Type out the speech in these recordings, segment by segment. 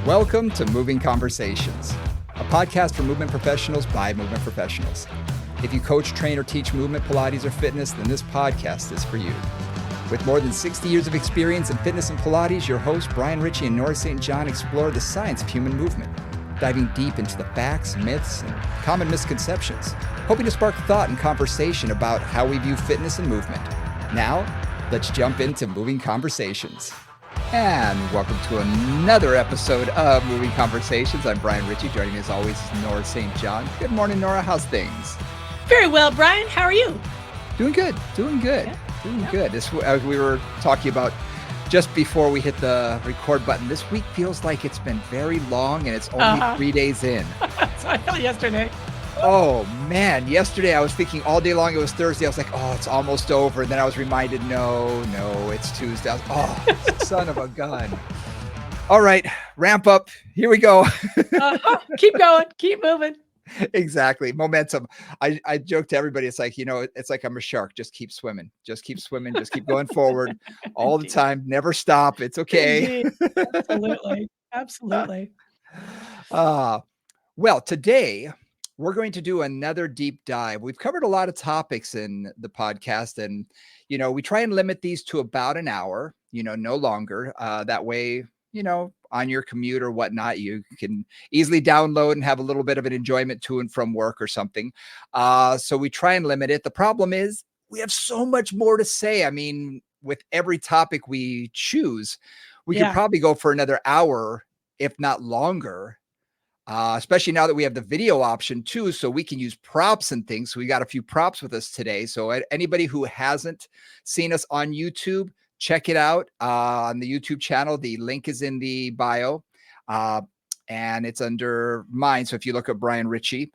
Welcome to Moving Conversations, a podcast for movement professionals by movement professionals. If you coach, train, or teach movement, Pilates, or fitness, then this podcast is for you. With more than 60 years of experience in fitness and Pilates, your hosts, Brian Ritchie and Nora St. John, explore the science of human movement, diving deep into the facts, myths, and common misconceptions, hoping to spark thought and conversation about how we view fitness and movement. Now, let's jump into Moving Conversations. And welcome to another episode of Moving Conversations. I'm Brian Ritchie. Joining me as always is Nora St. John. Good morning, Nora. How's things? Very well, Brian. How are you? Doing good. Doing good. This, as we were talking about just before we hit the record button, this week feels like it's been very long and it's only 3 days in. So I felt yesterday. Oh, man. Yesterday I was thinking all day long it was Thursday. I was like, oh, it's almost over. And then I was reminded, no, it's Tuesday. Son of a gun. All right, ramp up. Here we go. Keep going. Keep moving. Exactly. Momentum. I joke to everybody. It's like, it's like I'm a shark. Just keep swimming. Just keep swimming. Just keep going forward all the time. Never stop. It's okay. Absolutely. Absolutely. Well, today we're going to do another deep dive. We've covered a lot of topics in the podcast and, we try and limit these to about an hour, no longer. That way, on your commute or whatnot, you can easily download and have a little bit of an enjoyment to and from work or something. So we try and limit it. The problem is we have so much more to say. I mean, with every topic we choose, we could probably go for another hour, if not longer. Especially now that we have the video option too, so we can use props and things. So we got a few props with us today. So anybody who hasn't seen us on YouTube, check it out on the YouTube channel. The link is in the bio and it's under mine. So if you look at Brian Ritchie,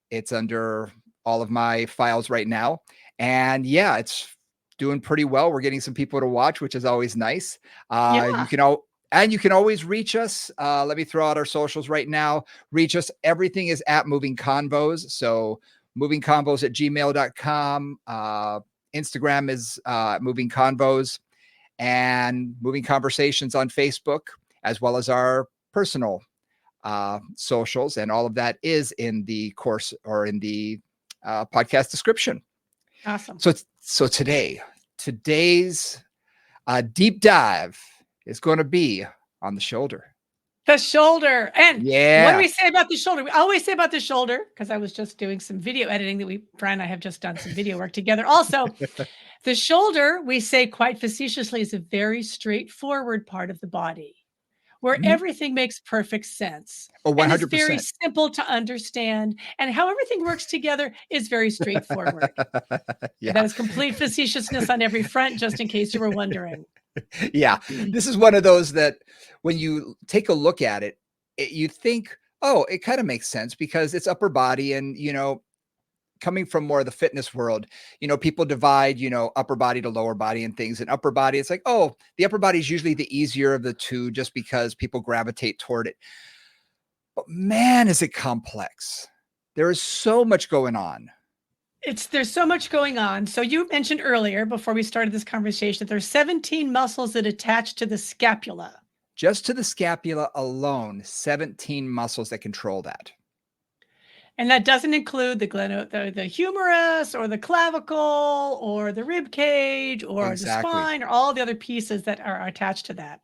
it's under all of my files right now. And yeah, it's doing pretty well. We're getting some people to watch, which is always nice. You can always reach us. Let me throw out our socials right now. Reach us. Everything is at Moving Convos. So movingconvos@gmail.com. Instagram is Moving Convos and Moving Conversations on Facebook, as well as our personal socials. And all of that is in the course or in the podcast description. Awesome. So today's deep dive is going to be on the shoulder. The shoulder. And what do we say about the shoulder? We always say about the shoulder, because I was just doing some video editing Brian and I have just done some video work together. Also, the shoulder, we say quite facetiously, is a very straightforward part of the body where everything makes perfect sense. Oh, 100%. And it's very simple to understand. And how everything works together is very straightforward. That is complete facetiousness on every front, just in case you were wondering. Yeah, this is one of those that when you take a look at it, you think, oh, it kind of makes sense because it's upper body. And, coming from more of the fitness world, people divide, upper body to lower body and things. And upper body, it's like, oh, the upper body is usually the easier of the two just because people gravitate toward it. But man, is it complex. There is so much going on. There's so much going on. So you mentioned earlier, before we started this conversation, there's 17 muscles that attach to the scapula. Just to the scapula alone, 17 muscles that control that. And that doesn't include the humerus or the clavicle or the rib cage or the spine or all the other pieces that are attached to that.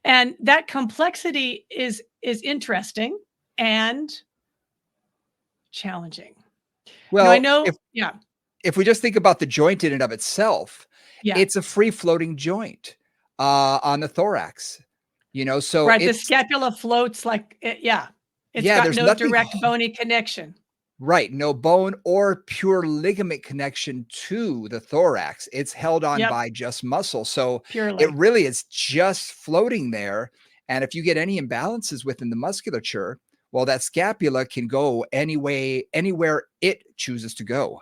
And that complexity is interesting and challenging. Well, I know. If we just think about the joint in and of itself, it's a free floating joint on the thorax, so right. The scapula floats like, it's got no direct bony connection. Right. No bone or pure ligament connection to the thorax. It's held on by just muscle. So it really is just floating there. And if you get any imbalances within the musculature, well, that scapula can go anywhere it chooses to go.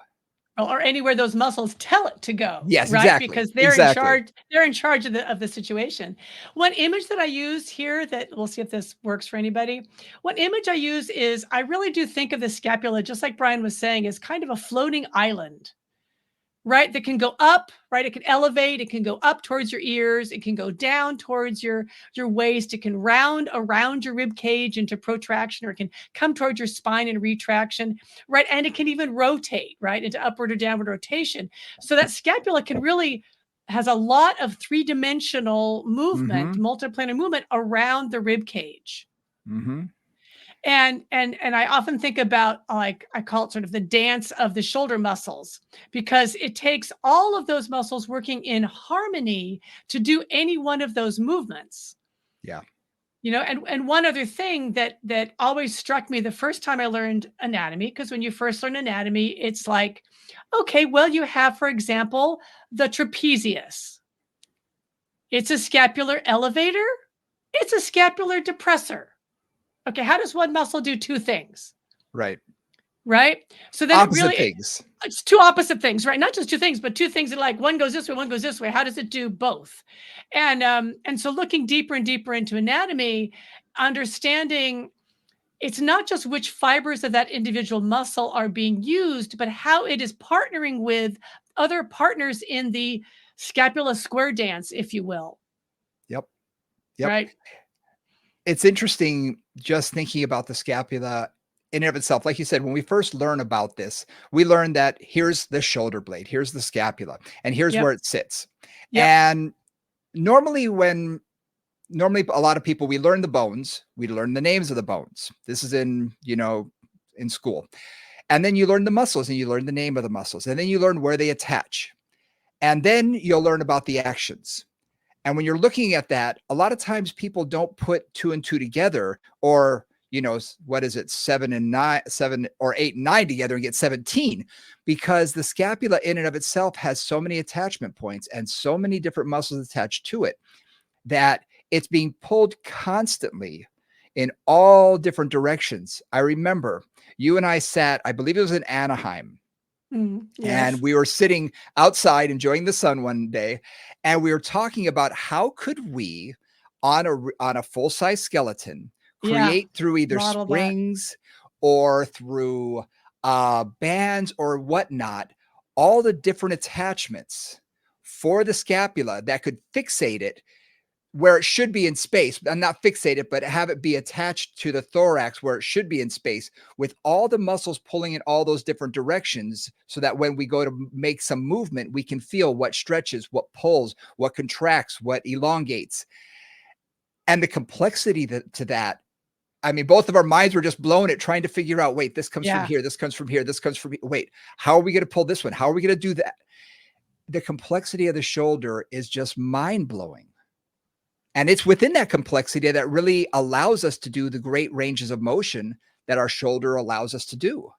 Or anywhere those muscles tell it to go. Yes, right? Exactly. Because they're in charge. They're in charge of the situation. One image that I use here that we'll see if this works for anybody. One image I use is I really do think of the scapula, just like Brian was saying, as kind of a floating island right? That can go up, right? It can elevate, it can go up towards your ears, it can go down towards your waist, it can round around your rib cage into protraction, or it can come towards your spine in retraction, right? And it can even rotate, right, into upward or downward rotation. So that scapula can really has a lot of three-dimensional movement, Mm-hmm. multiplanar movement around the rib cage. Mm-hmm. And I often think about, like, I call it sort of the dance of the shoulder muscles, because it takes all of those muscles working in harmony to do any one of those movements. Yeah. And one other thing that always struck me the first time I learned anatomy, because when you first learn anatomy, it's like, okay, well, you have, for example, the trapezius. It's a scapular elevator. It's a scapular depressor. Okay, how does one muscle do two things? Right. Right? So then Opposite things. it's two opposite things, right? Not just two things, but two things that, like, one goes this way, one goes this way. How does it do both? And so looking deeper and deeper into anatomy, understanding it's not just which fibers of that individual muscle are being used, but how it is partnering with other partners in the scapula square dance, if you will. Yep. Yep. Right? It's interesting just thinking about the scapula in and of itself. Like you said, when we first learn about this, we learn that here's the shoulder blade, here's the scapula, and here's Yep. where it sits. Yep. And normally a lot of people, we learn the bones, we learn the names of the bones. This is in school. And then you learn the muscles and you learn the name of the muscles. And then you learn where they attach. And then you'll learn about the actions. And when you're looking at that, a lot of times people don't put 2 and 2 together, or, what is it, 7 or 8 and 9 together and get 17, because the scapula in and of itself has so many attachment points and so many different muscles attached to it that it's being pulled constantly in all different directions. I remember you and I sat, I believe it was in Anaheim. Yes. And we were sitting outside enjoying the sun one day, and we were talking about how could we, on a full-size skeleton, create through either springs or through bands or whatnot, all the different attachments for the scapula that could fixate it where it should be in space, and not fixate it, but have it be attached to the thorax where it should be in space, with all the muscles pulling in all those different directions, so that when we go to make some movement, we can feel what stretches, what pulls, what contracts, what elongates. And the complexity to that, I mean, both of our minds were just blown at trying to figure out, wait, this comes from here, this comes from here, this comes from here. Wait, how are we going to pull this one? How are we going to do that? The complexity of the shoulder is just mind-blowing. And it's within that complexity that really allows us to do the great ranges of motion that our shoulder allows us to do.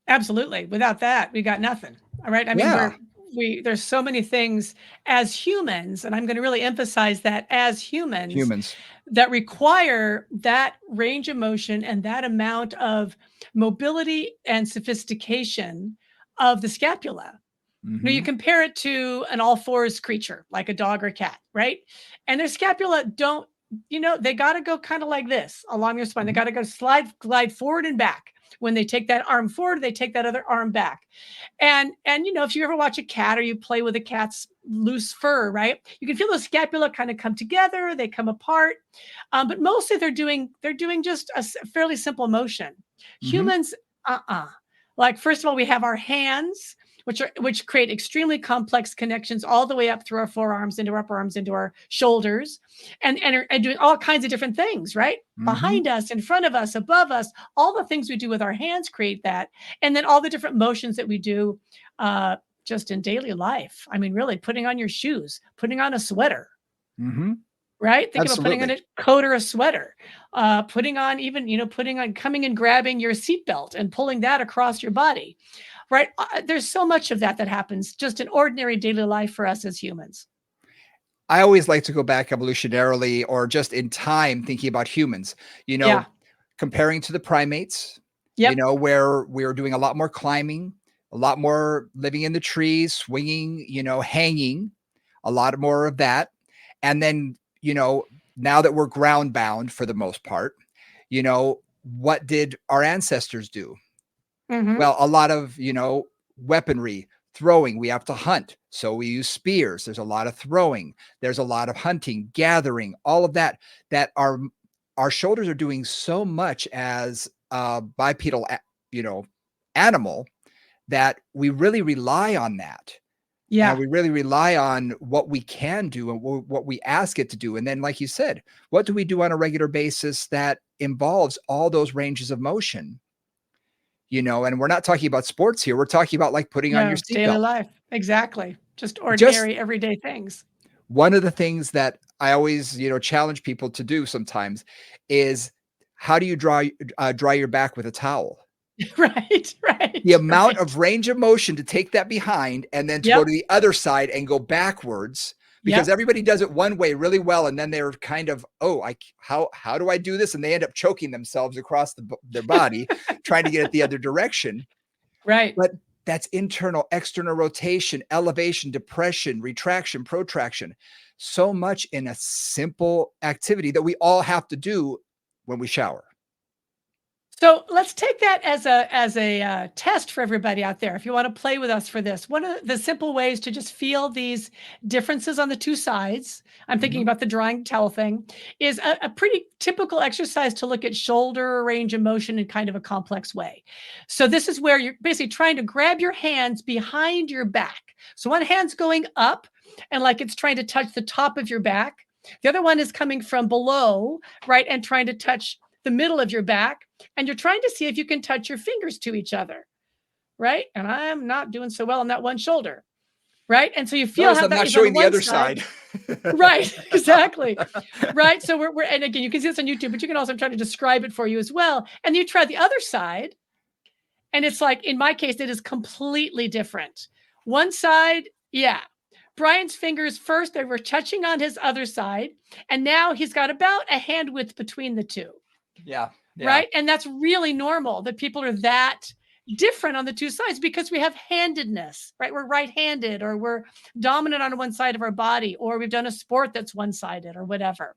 Absolutely. Without that, we got nothing. All right. I mean, there's so many things as humans, and I'm going to really emphasize that as humans that require that range of motion and that amount of mobility and sophistication of the scapula. You compare it to an all fours creature like a dog or a cat, right? And their scapula don't, they got to go kind of like this along their spine. They got to go glide forward and back. When they take that arm forward, they take that other arm back. And if you ever watch a cat or you play with a cat's loose fur, right? You can feel those scapula kind of come together, they come apart. But mostly they're doing just a fairly simple motion. Humans, like, first of all, we have our hands, which create extremely complex connections all the way up through our forearms, into our upper arms, into our shoulders, and doing all kinds of different things, right? Behind us, in front of us, above us, all the things we do with our hands create that. And then all the different motions that we do just in daily life. I mean, really, putting on your shoes, putting on a sweater. Right? Think about putting on a coat or a sweater, putting on coming and grabbing your seatbelt and pulling that across your body. Right. There's so much of that happens just in ordinary daily life for us as humans. I always like to go back evolutionarily, or just in time, thinking about humans, comparing to the primates, where we're doing a lot more climbing, a lot more living in the trees, swinging, hanging, a lot more of that. And then, now that we're ground bound for the most part, what did our ancestors do? Well, a lot of, weaponry, Throwing, we have to hunt. So we use spears. There's a lot of throwing. There's a lot of hunting, gathering, all of that, that our shoulders are doing so much as a bipedal, animal, that we really rely on that. And Yeah. we really rely on what we can do and what we ask it to do. And then, like you said, what do we do on a regular basis that involves all those ranges of motion? And we're not talking about sports here. We're talking about like putting on Yeah, your it's daily seatbelt. life. Exactly. Just Just ordinary everyday things. one of the things that I always, challenge people to do sometimes is, how do you dry your back with a towel? Right, The right, amount right. of range of motion to take that behind and then to go Yep, to the other side and go backwards, because yep. everybody does it one way really well, and then they're kind of, "Oh, how do I do this?" And they end up choking themselves across their body trying to get it the other direction. Right. But that's internal, external rotation, elevation, depression, retraction, protraction. So much in a simple activity that we all have to do when we shower. So let's take that as a test for everybody out there. If you want to play with us for this, one of the simple ways to just feel these differences on the two sides, I'm thinking Mhm. about the drying towel thing, is a pretty typical exercise to look at shoulder range of motion in kind of a complex way. So this is where you're basically trying to grab your hands behind your back. So one hand's going up and like it's trying to touch the top of your back. The other one is coming from below, right, and trying to touch the middle of your back, and you're trying to see if you can touch your fingers to each other, right? And I'm not doing so well on that one shoulder, right? And so you feel Notice how I'm that not is on the showing the one other side. side. Right, exactly. Right. So we're and again, you can see this on YouTube, but you can also try to describe it for you as well. And you try the other side, and it's like in my case, it is completely different. One side, yeah. Brian's fingers first, they were touching on his other side, and now he's got about a hand width between the two. Yeah, yeah. Right? And that's really normal that people are that different on the two sides because we have handedness, right? We're right-handed or we're dominant on one side of our body or we've done a sport that's one-sided or whatever.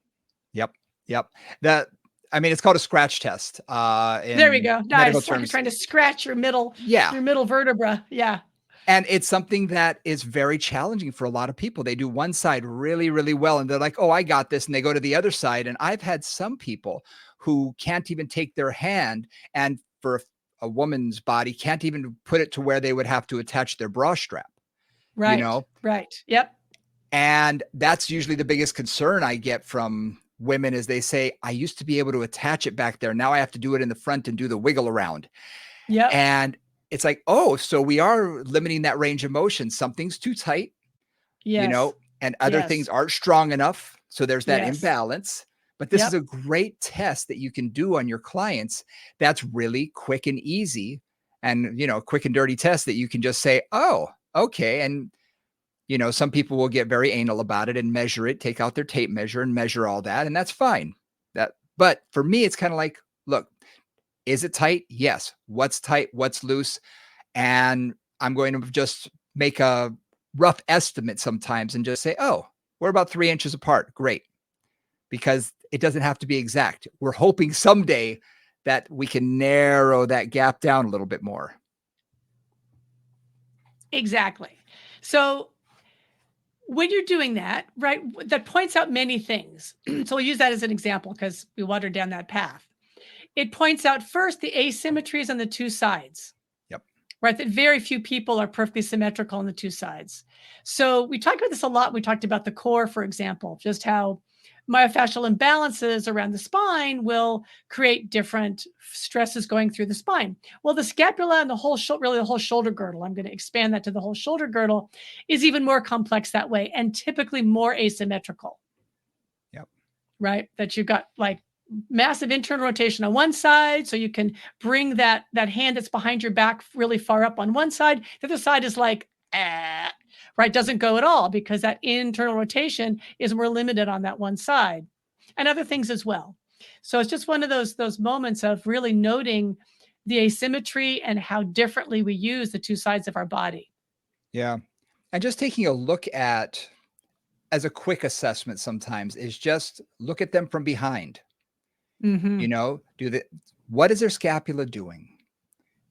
Yep, yep. That I mean, it's called a scratch test, There we in go. medical Nice. Like you're terms. trying to scratch Yeah, your middle vertebra. Yeah. and it's something that is very challenging for a lot of people. They do one side really, really well, and they're like, "Oh, I got this," and they go to the other side, and I've had some people who can't even take their hand, and for a woman's body, can't even put it to where they would have to attach their bra strap, you Right. know? Right. Yep. And that's usually the biggest concern I get from women is they say, "I used to be able to attach it back there. Now I have to do it in the front and do the wiggle around." Yep. And it's like, "Oh, so we are limiting that range of motion. Something's too tight, Yes. and other things Yes. aren't strong enough. So there's that Yes. imbalance." But this is Yep. a great test that you can do on your clients that's really quick and easy, and, quick and dirty test that you can just say, "Oh, okay." And some people will get very anal about it and measure it, take out their tape measure and measure all that, and that's fine. But for me, it's kind of like, look, is it tight? Yes. What's tight? What's loose? And I'm going to just make a rough estimate sometimes and just say, oh, we're about 3 inches apart. Great. Because it doesn't have to be exact. We're hoping someday that we can narrow that gap down a little bit more. Exactly. So when you're doing that, right, that points out many things. So we'll use that as an example because we wandered down that path. It points out first the asymmetries on the two sides, Yep. right? That very few people are perfectly symmetrical on the two sides. So we talked about this a lot. We talked about the core, for example, just how myofascial imbalances around the spine will create different stresses going through the spine. Well, the scapula and the whole shoulder, really the whole shoulder girdle, I'm going to expand that to the whole shoulder girdle, is even more complex that way and typically more asymmetrical. Yep. Right? That you've got like massive internal rotation on one side, so you can bring that hand that's behind your back really far up on one side. The other side is like, right, doesn't go at all because that internal rotation is more limited on that one side, and other things as well. So it's just one of those moments of really noting the asymmetry and how differently we use the two sides of our body. Yeah. And just taking a look at, as a quick assessment sometimes, is just look at them from behind. Mm-hmm. What is their scapula doing?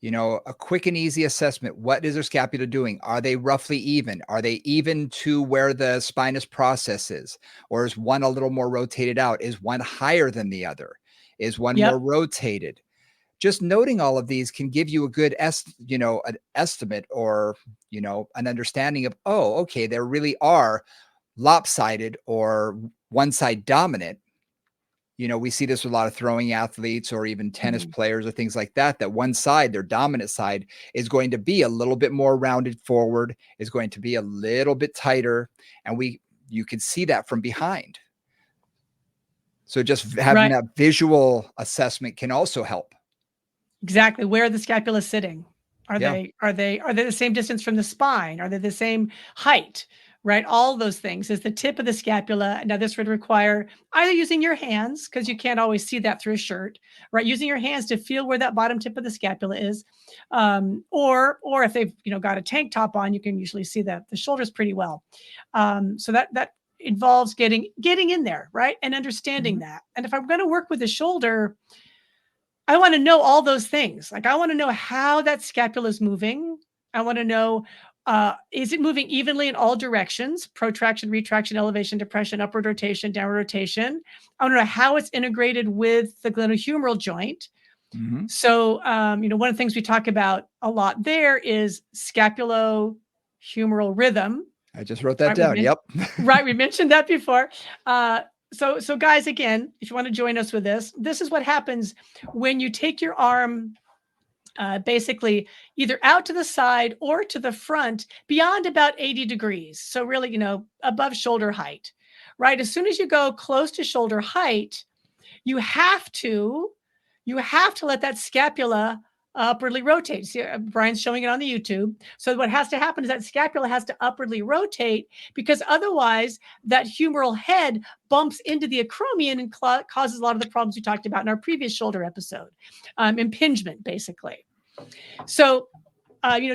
A quick and easy assessment. What is their scapula doing? Are they roughly even? Are they even to where the spinous process is? Or is one a little more rotated out? Is one higher than the other? Is one more Yep. rotated? Just noting all of these can give you a good an estimate or, an understanding of, oh, okay, there really are lopsided or one side dominant. We see this with a lot of throwing athletes or even tennis Mhm. players or things like that, that one side, their dominant side, is going to be a little bit more rounded forward, is going to be a little bit tighter. And you can see that from behind. So just having Right. that visual assessment can also help. Exactly. Where are the scapula sitting? Are Yeah. they the same distance from the spine? Are they the same height? Right? All those things. Is the tip of the scapula. Now, this would require either using your hands, because you can't always see that through a shirt, right? Using your hands to feel where that bottom tip of the scapula is. Or if they've got a tank top on, you can usually see the shoulders pretty well. So that involves getting in there, right? And understanding Mhm. that. And if I'm going to work with the shoulder, I want to know all those things. Like, I want to know how that scapula is moving. I want to know, is it moving evenly in all directions? Protraction, retraction, elevation, depression, upward rotation, downward rotation. I want to know how it's integrated with the glenohumeral joint. Mhm. So, one of the things we talk about a lot there is scapulohumeral rhythm. I just wrote that Right, we've down. been Yep. right, we mentioned that before. So guys, again, if you want to join us with this is what happens when you take your arm basically either out to the side or to the front beyond about 80 degrees. So really, above shoulder height, right? As soon as you go close to shoulder height, you have to let that scapula upwardly rotate. See, Brian's showing it on the YouTube. So what has to happen is that scapula has to upwardly rotate, because otherwise that humeral head bumps into the acromion and causes a lot of the problems we talked about in our previous shoulder episode. Impingement, basically. So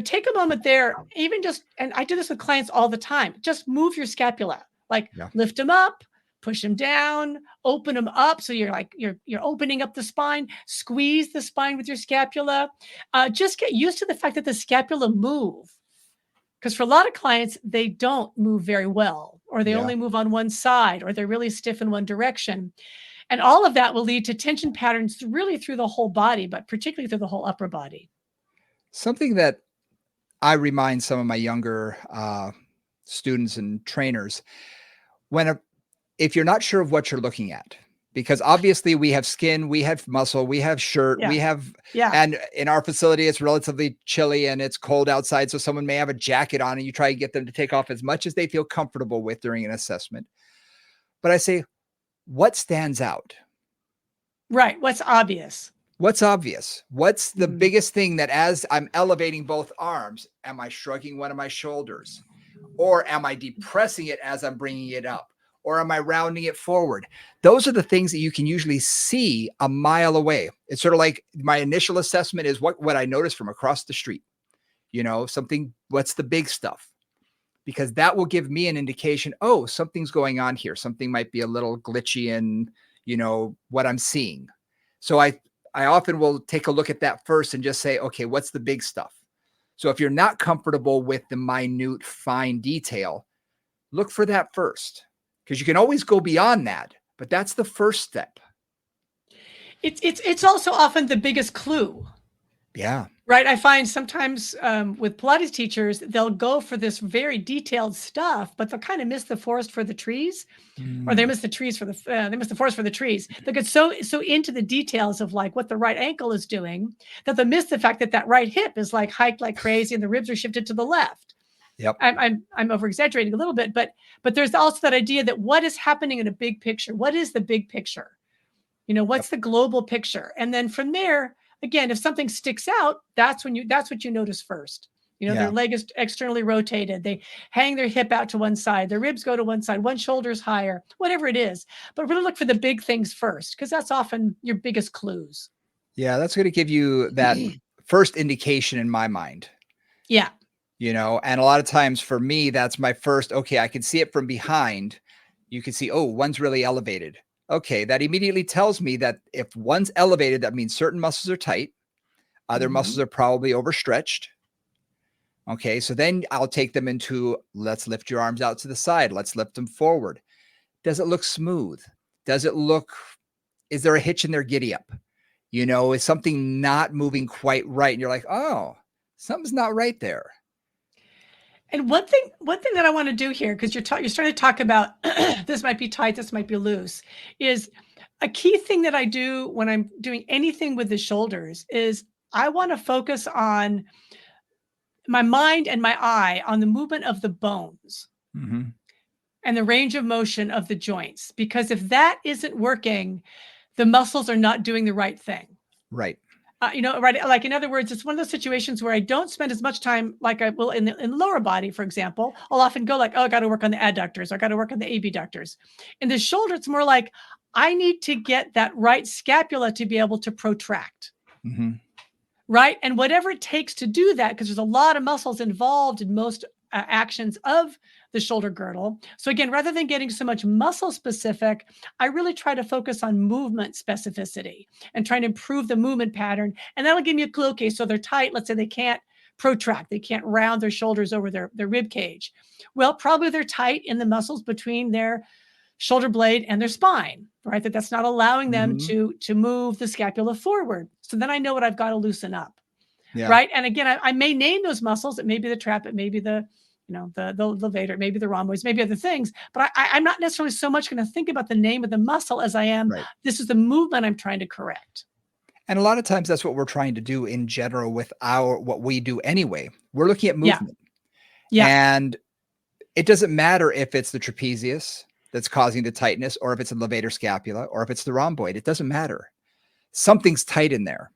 take a moment there, even just, and I do this with clients all the time, just move your scapula, like Yeah. lift them up, push them down, open them up. So you're opening up the spine, squeeze the spine with your scapula. Just get used to the fact that the scapula move. Because for a lot of clients, they don't move very well, or they Yeah. only move on one side, or they're really stiff in one direction. And all of that will lead to tension patterns really through the whole body, but particularly through the whole upper body. Something that I remind some of my younger students and trainers, when if you're not sure of what you're looking at, because obviously we have skin, we have muscle, we have shirt, Yeah. Yeah. and in our facility, it's relatively chilly and it's cold outside. So someone may have a jacket on and you try to get them to take off as much as they feel comfortable with during an assessment. But I say, what stands out? Right. What's obvious? What's obvious? What's the Mm. biggest thing that as I'm elevating both arms, am I shrugging one of my shoulders? Or am I depressing it as I'm bringing it up? Or am I rounding it forward? Those are the things that you can usually see a mile away. It's sort of like my initial assessment is what I notice from across the street. What's the big stuff? Because that will give me an indication, oh, something's going on here. Something might be a little glitchy in, what I'm seeing. So I often will take a look at that first and just say, okay, what's the big stuff? So if you're not comfortable with the minute, fine detail, look for that first, because you can always go beyond that, but that's the first step. It's also often the biggest clue. Yeah. Right. I find sometimes with Pilates teachers, they'll go for this very detailed stuff, but they'll kind of miss the forest for the trees, or they Mm, miss the trees for they miss the forest for the trees. They get so into the details of like what the right ankle is doing, that they miss the fact that that right hip is like hiked like crazy and the ribs are shifted to the left. yep. I'm over exaggerating a little bit, but there's also that idea that what is happening in a big picture? What is the big picture? Yep. What's the global picture? And then from there, again, if something sticks out, that's what you notice first. Their Yeah. leg is externally rotated. They hang their hip out to one side. Their ribs go to one side. One shoulder's higher, whatever it is. But really look for the big things first, because that's often your biggest clues. Yeah. That's going to give you that first indication in my mind, Yeah. and a lot of times for me, that's my first, okay, I can see it from behind. You can see, oh, one's really elevated. Okay. That immediately tells me that if one's elevated, that means certain muscles are tight. Other muscles are probably overstretched. Okay, so then I'll take them into, let's lift your arms out to the side. Let's lift them forward. Does it look smooth? Does it look, is there a hitch in their giddy up? Is something not moving quite right? And you're like, oh, something's not right there. And one thing that I want to do here, because you're starting to talk about this might be tight, this might be loose, is a key thing that I do when I'm doing anything with the shoulders is I want to focus on my mind and my eye on the movement of the bones and the range of motion of the joints. Because if that isn't working, the muscles are not doing the right thing. Right. Right. Like, in other words, it's one of those situations where I don't spend as much time like I will in the lower body, for example. I'll often go like, oh, I got to work on the adductors. I got to work on the abductors. In the shoulder, it's more like I need to get that right scapula to be able to protract. Right. And whatever it takes to do that, because there's a lot of muscles involved in most actions of the shoulder girdle. So again, rather than getting so much muscle specific, I really try to focus on movement specificity and trying to improve the movement pattern. And that'll give me a clue. Okay, so they're tight. Let's say they can't protract. They can't round their shoulders over their rib cage. Well, probably they're tight in the muscles between their shoulder blade and their spine, right? That's not allowing them to move the scapula forward. So then I know what I've got to loosen up. Yeah. Right. And again, I may name those muscles. It may be the trap. It may be the levator, maybe the rhomboids, maybe other things. But I'm not necessarily so much going to think about the name of the muscle as I am. Right. This is the movement I'm trying to correct. And a lot of times that's what we're trying to do in general with what we do anyway. We're looking at movement. Yeah. And it doesn't matter if it's the trapezius that's causing the tightness, or if it's a levator scapula, or if it's the rhomboid. It doesn't matter. Something's tight in there.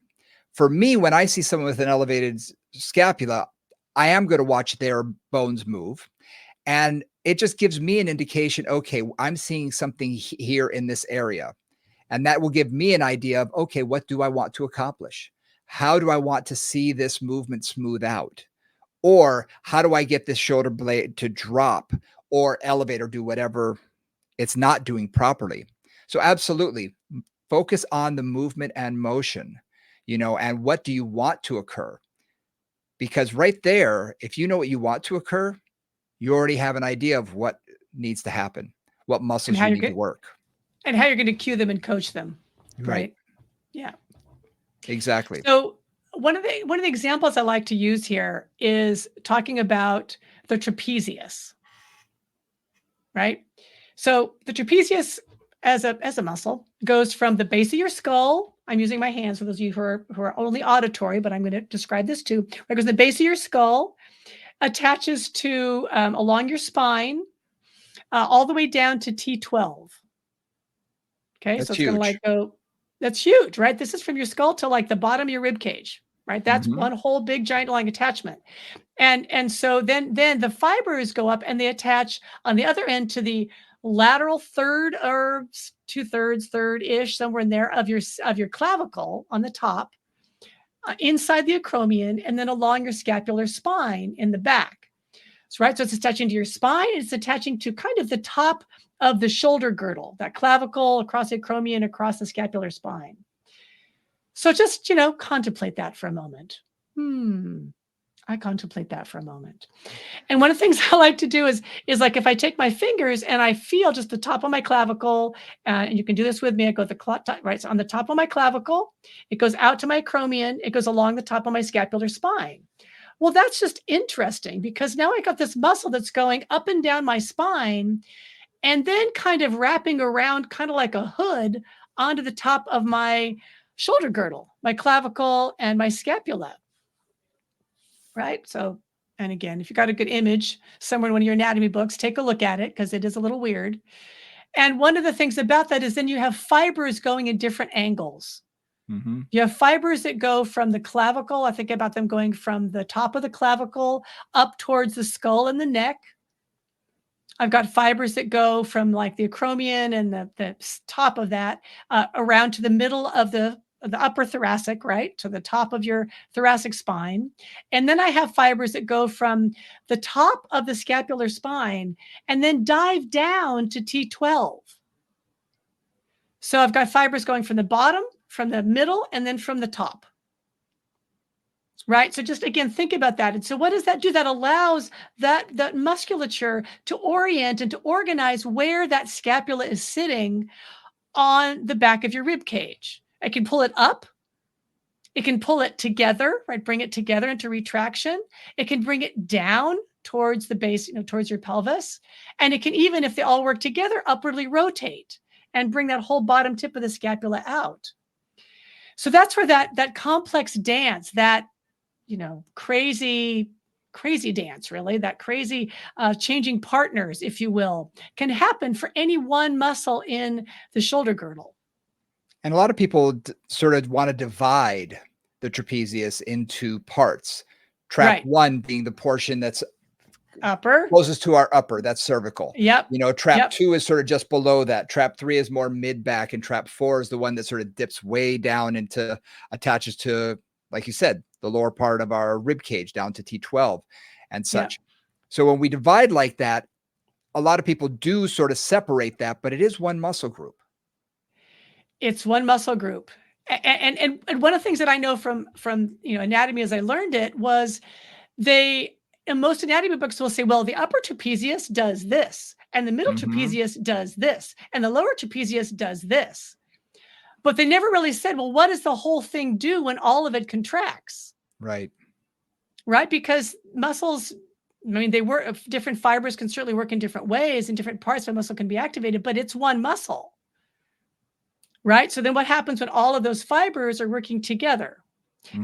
For me, when I see someone with an elevated scapula, I am going to watch their bones move. And it just gives me an indication, okay, I'm seeing something here in this area. And that will give me an idea of, okay, what do I want to accomplish? How do I want to see this movement smooth out? Or how do I get this shoulder blade to drop or elevate or do whatever it's not doing properly? So absolutely focus on the movement and motion, and what do you want to occur? Because right there, if you know what you want to occur, you already have an idea of what needs to happen, what muscles you need to work. And how you're going to cue them and coach them. Right. Yeah. Exactly. So one of the examples I like to use here is talking about the trapezius. Right. So the trapezius as a muscle goes from the base of your skull. I'm using my hands for those of you who are only auditory, but I'm going to describe this too. It goes the base of your skull, attaches to along your spine, all the way down to T12. Okay, that's so it's huge. going to go. That's huge, right? This is from your skull to like the bottom of your rib cage, right? That's one whole big giant long attachment. And so then the fibers go up and they attach on the other end to the lateral third or 2/3, third-ish, somewhere in there of your clavicle on the top, inside the acromion, and then along your scapular spine in the back. So, right, so it's attaching to your spine. It's attaching to kind of the top of the shoulder girdle, that clavicle across the acromion, across the scapular spine. So just, contemplate that for a moment. I contemplate that for a moment. And one of the things I like to do is like if I take my fingers and I feel just the top of my clavicle, and you can do this with me. I go right, so on the top of my clavicle, it goes out to my acromion, it goes along the top of my scapular spine. Well, that's just interesting because now I got this muscle that's going up and down my spine and then kind of wrapping around kind of like a hood onto the top of my shoulder girdle, my clavicle and my scapula. Right. So, and again, if you got a good image somewhere in one of your anatomy books, take a look at it because it is a little weird. And one of the things about that is then you have fibers going in different angles. You have fibers that go from the clavicle. I think about them going from the top of the clavicle up towards the skull and the neck. I've got fibers that go from like the acromion and the top of that around to the middle of the upper thoracic, right? To the top of your thoracic spine. And then I have fibers that go from the top of the scapular spine and then dive down to T12. So I've got fibers going from the bottom, from the middle, and then from the top. Right. So just again, think about that. And so what does that do? That allows that musculature to orient and to organize where that scapula is sitting on the back of your rib cage. I can pull it up. It can pull it together, right? Bring it together into retraction. It can bring it down towards the base, towards your pelvis. And it can even, if they all work together, upwardly rotate and bring that whole bottom tip of the scapula out. So that's where that complex dance, that crazy dance, really, that crazy changing partners, if you will, can happen for any one muscle in the shoulder girdle. And a lot of people sort of want to divide the trapezius into parts. Trap Right. 1 being the portion that's upper, closest to our upper, that's cervical. Yep. Trap 2 is sort of just below that. Trap 3 is more mid back, and trap 4 is the one that sort of dips way down into, attaches to, like you said, the lower part of our rib cage down to T12 and such. Yep. So when we divide like that, a lot of people do sort of separate that, but it is one muscle group. It's one muscle group. And one of the things that I know from anatomy as I learned it was in most anatomy books will say, well, the upper trapezius does this, and the middle trapezius does this, and the lower trapezius does this. But they never really said, well, what does the whole thing do when all of it contracts? Right. Right? Because muscles, they work, different fibers can certainly work in different ways, and different parts of a muscle can be activated, but it's one muscle. Right? So then what happens when all of those fibers are working together?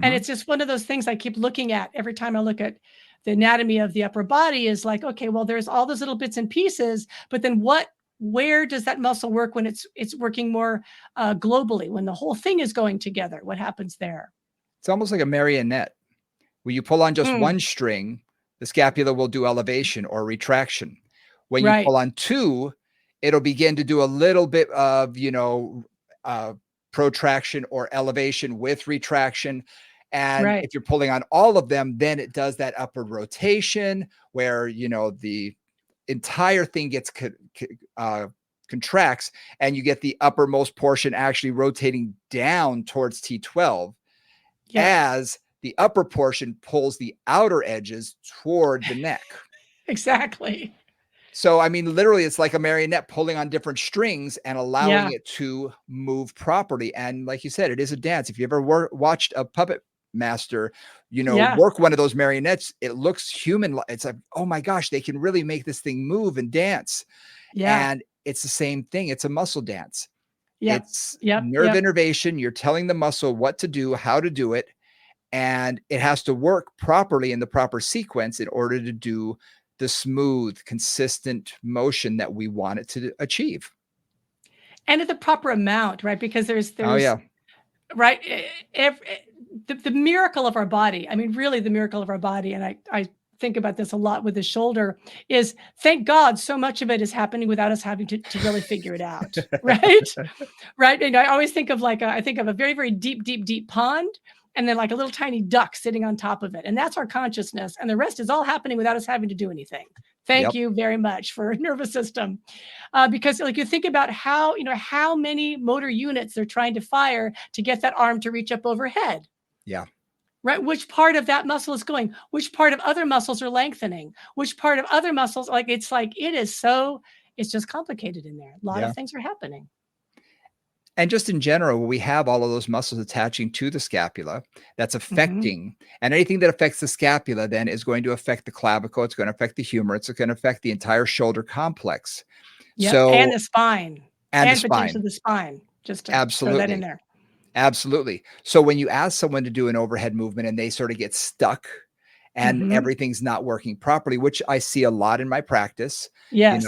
And it's just one of those things I keep looking at every time I look at the anatomy of the upper body, is like, okay, well, there's all those little bits and pieces, but then where does that muscle work when it's working more globally, when the whole thing is going together? What happens there? It's almost like a marionette. When you pull on just one string, the scapula will do elevation or retraction. When you pull on 2, it'll begin to do a little bit of, protraction or elevation with retraction. And if you're pulling on all of them, then it does that upward rotation where, the entire thing gets contracts, and you get the uppermost portion actually rotating down towards T12 as the upper portion pulls the outer edges toward the neck. Exactly. So, literally, it's like a marionette pulling on different strings and allowing it to move properly. And like you said, it is a dance. If you ever watched a puppet master, work one of those marionettes, it looks human. It's like, oh my gosh, they can really make this thing move and dance. Yeah. And it's the same thing. It's a muscle dance. It's nerve innervation. You're telling the muscle what to do, how to do it. And it has to work properly in the proper sequence in order to do the smooth, consistent motion that we want it to achieve. And at the proper amount, right? Because there's right. The miracle of our body. Really the miracle of our body. And I think about this a lot with the shoulder is, thank God, so much of it is happening without us having to really figure it out. Right. Right. And I always think of I think of a very, very deep, deep, deep pond, and then like a little tiny duck sitting on top of it. And that's our consciousness. And the rest is all happening without us having to do anything. Thank you very much for nervous system. Because you think about how many motor units they're trying to fire to get that arm to reach up overhead. Yeah. Right. Which part of that muscle is going? Which part of other muscles are lengthening? Which part of other muscles? It's just complicated in there. A lot of things are happening. And just in general, we have all of those muscles attaching to the scapula that's affecting, and anything that affects the scapula then is going to affect the clavicle. It's going to affect the humor. It's going to affect the entire shoulder complex. So, and the spine. And potentially the spine. Just to throw that in there. Absolutely. So when you ask someone to do an overhead movement and they sort of get stuck and everything's not working properly, which I see a lot in my practice. Yes.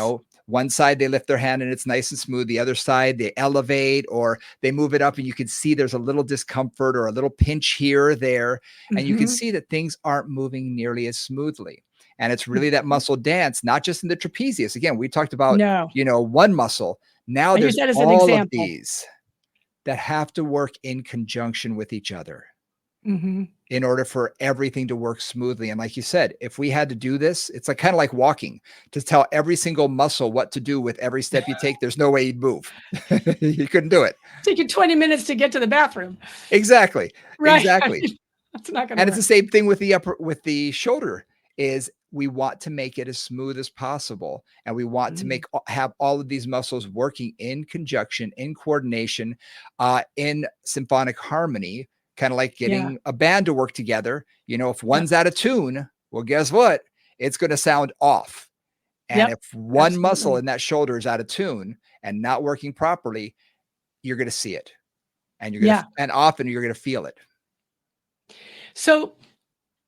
One side they lift their hand and it's nice and smooth. The other side they elevate or they move it up, and you can see there's a little discomfort or a little pinch here or there. And you can see that things aren't moving nearly as smoothly. And it's really that muscle dance, not just in the trapezius. Again, we talked about, one muscle. Now there's all of these that have to work in conjunction with each other in order for everything to work smoothly. And like you said, if we had to do this, it's kind of like walking, to tell every single muscle what to do with every step you take. There's no way you'd move. You couldn't do it. Take you 20 minutes to get to the bathroom. Exactly. Right. Exactly. It's not going to And it's the work. same thing with the shoulder is we want to make it as smooth as possible. And we want to Mm, have all of these muscles working in conjunction, in coordination, in symphonic harmony, kind of like yeah. getting a band to work together. If Yep. one's out of tune, well, guess what? It's going to sound off. And Yep. if one muscle Absolutely. in that shoulder is out of tune and not working properly, you're going to see it. And Yeah. and often you're going to feel it. So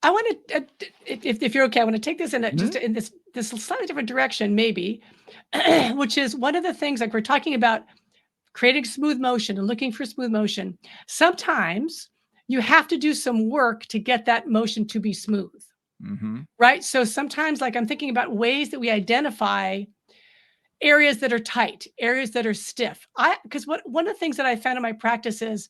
I want to, if you're okay, I want to take this in just Mhm. in this slightly different direction, maybe, which is one of the things like we're talking about creating smooth motion and looking for smooth motion. Sometimes you have to do some work to get that motion to be smooth, Mhm. right? So sometimes, like I'm thinking about ways that we identify areas that are tight, areas that are stiff. Because one of the things that I found in my practice is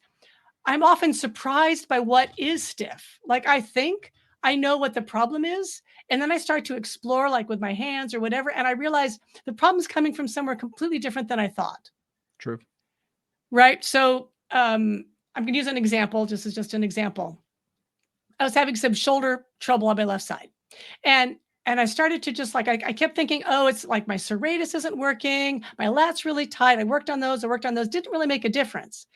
I'm often surprised by what is stiff. Like I think I know what the problem is. And then I start to explore, like with my hands or whatever. And I realize the problem is coming from somewhere completely different than I thought. True. Right. So I'm going to use an example. This is just an example. I was having some shoulder trouble on my left side. And I started to just like I kept thinking, oh, it's like my serratus isn't working. My lat's really tight. I worked on those. Didn't really make a difference.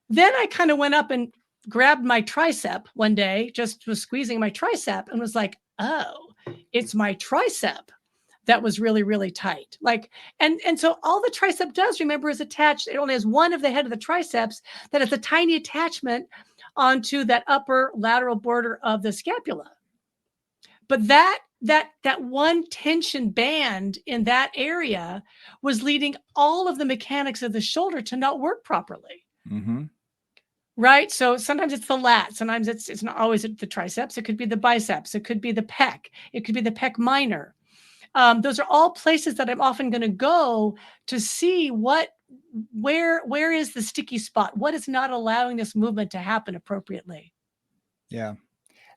Then I kind of went up and grabbed my tricep one day, just was squeezing my tricep and was like, oh, it's my tricep that was really, really tight. Like, and so all the tricep does, remember, is attached. It only has one of the head of the triceps that has a tiny attachment onto that upper lateral border of the scapula. But that one tension band in that area was leading all of the mechanics of the shoulder to not work properly. Mhm. Right. So sometimes it's the lat. Sometimes it's not always the triceps. It could be the biceps. It could be the pec. It could be the pec minor. Those are all places that I'm often going to go to see where is the sticky spot? What is not allowing this movement to happen appropriately? Yeah.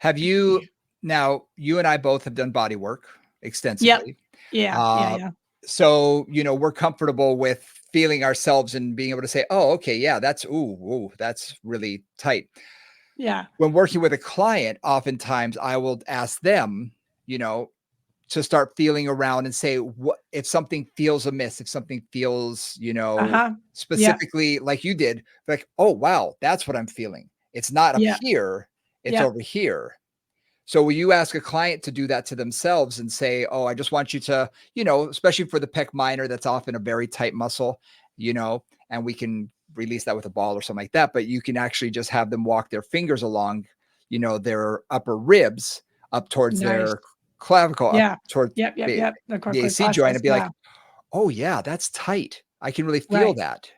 Have you now, you and I both have done body work Yep. extensively. Yeah. Yeah. Uh, Yeah. so, we're comfortable with feeling ourselves and being able to say, "Oh, okay, yeah, that's really tight." Yeah. When working with a client, oftentimes I will ask them, you know, to start feeling around and say, what if something feels amiss, if something feels, Uh-huh. Yep. specifically like you did, like, "Oh, wow, that's what I'm feeling. It's not up Yep. here, it's Yep. over here." So will you ask a client to do that to themselves and say, "Oh, I just want you to," especially for the pec minor, that's often a very tight muscle, and we can release that with a ball or something like that. But you can actually just have them walk their fingers along, their upper ribs up towards Nice. their clavicle, up Yeah. towards Yep. Yep. the, Yep. The the coracoid AC joint process. and be Yeah. like, "Oh, yeah, that's tight. I can really feel Right. that."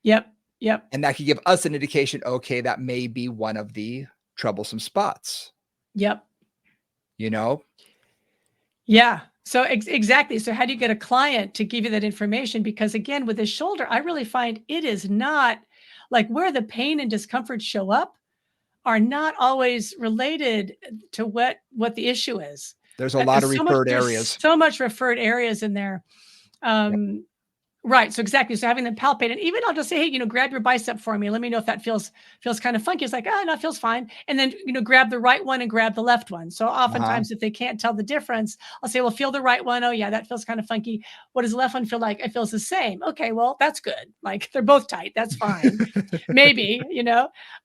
Yep. Yep. And that could give us an indication, okay, that may be one of the troublesome spots, Yep. you know? Yeah. So exactly. So how do you get a client to give you that information? Because again, with the shoulder, I really find it is not like where the pain and discomfort show up are not always related to what the issue is. There's a lot of referred There's areas. so much referred areas in there. Yep. Um, Right. So exactly. So having them palpate, and even I'll just say, hey, grab your bicep for me. Let me know if that feels kind of funky. It's like, oh no, it feels fine. And then grab the right one and grab the left one. So Uh-huh. oftentimes, if they can't tell the difference, I'll say, well, feel the right one. Oh yeah, that feels kind of funky. What does the left one feel like? It feels the same. Okay, well that's good. Like they're both tight. That's fine. Maybe.